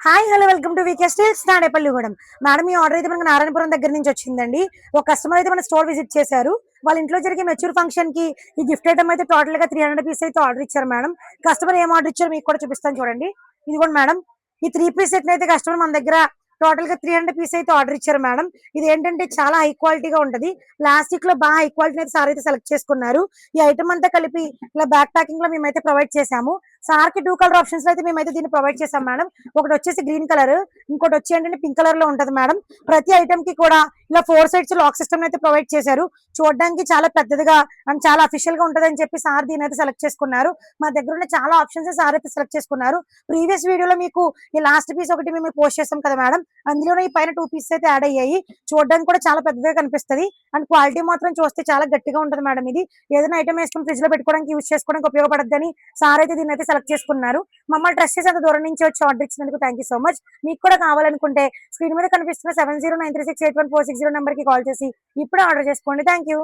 Hi hello welcome to V K stills Tadepalligudem. Madam ఈ order అయితే మనకు నారాయణపురం దగ్గర నుంచి వచ్చిందండి. ఒక కస్టమర్ అయితే మన స్టోర్ విజిట్ చేశారు. వాళ్ళ ఇంట్లో జరిగే మెచ్యూర్ ఫంక్షన్ కి ఈ గిఫ్ట్ ఐటమ్ అయితే టోటల్ గా 300 పీస్ అయితే ఆర్డర్ ఇచ్చారు మేడం. కస్టమర్ ఏం ఆర్డర్ ఇచ్చారో మీకు కూడా చూపిస్తాను చూడండి. ఇదిగోండి మేడం, ఈ 3 పీస్ సెట్ అయితే కస్టమర్ మన దగ్గర టోటల్ గా 300 పీస్ అయితే ఆర్డర్ ఇచ్చారు మేడం. ఇది ఏంటంటే చాలా హై క్వాలిటీగా ఉంటది. ప్లాస్టిక్ లో బాగా హై క్వాలిటీ అయితే సార్ అయితే సెలెక్ట్ చేసుకున్నారు. ఈ ఐటమ్ అంతా కలిపి ఇలా బ్యాక్ ప్యాకింగ్ లో మేమైతే ప్రొవైడ్ చేసాము. సార్ కి 2 కలర్ ఆప్షన్స్ అయితే మేమైతే దీన్ని ప్రొవైడ్ చేసాం మేడం. ఒకటి వచ్చేసి గ్రీన్ కలర్, ఇంకోటి వచ్చి ఏంటంటే పింక్ కలర్ లో ఉంటది మేడం. ప్రతి ఐటమ్ కి కూడా ఇలా 4 సైడ్స్ లాక్ సిస్టమ్ అయితే ప్రొవైడ్ చేశారు. చూడడానికి చాలా పెద్దదిగా అండ్ చాలా అఫీషియల్ గా ఉంటది అని చెప్పి సార్ దీని అయితే సెలెక్ట్ చేసుకున్నారు. మా దగ్గర ఉన్న చాలా ఆప్షన్స్ సార్ అయితే సెలెక్ట్ చేసుకున్నారు. ప్రీవియస్ వీడియోలో మీకు ఈ లాస్ట్ పీస్ ఒకటి మేము పోస్ట్ చేసాం కదా మేడం, అందులోనే ఈ పైన 2 పీస్ అయితే యాడ్ అయ్యాయి. చూడడానికి కూడా చాలా పెద్దగా కనిపిస్తుంది అండ్ క్వాలిటీ మాత్రం చూస్తే చాలా గట్టిగా ఉంటది మేడం. ఇది ఏదైనా ఐటమ్ వేసుకుని ఫ్రిడ్జ్ లో పెట్టుకోవడానికి యూజ్ చేసుకోవడానికి ఉపయోగపడద్దని సార్ అయితే దీన్ని అయితే సెలెక్ట్ చేసుకున్నారు. మమ్మల్ని ట్రస్ట్ చేసి అంత దూరం నుంచి వచ్చి ఆర్డర్ ఇచ్చినందుకు థ్యాంక్ యూ సో మచ్. మీకు కూడా కావాలనుకుంటే స్క్రీన్ మీద కనిపిస్తున్న 7093681460 నెంబర్ కి కాల్ చేసి ఇప్పుడు ఆర్డర్ చేసుకోండి. Thank you.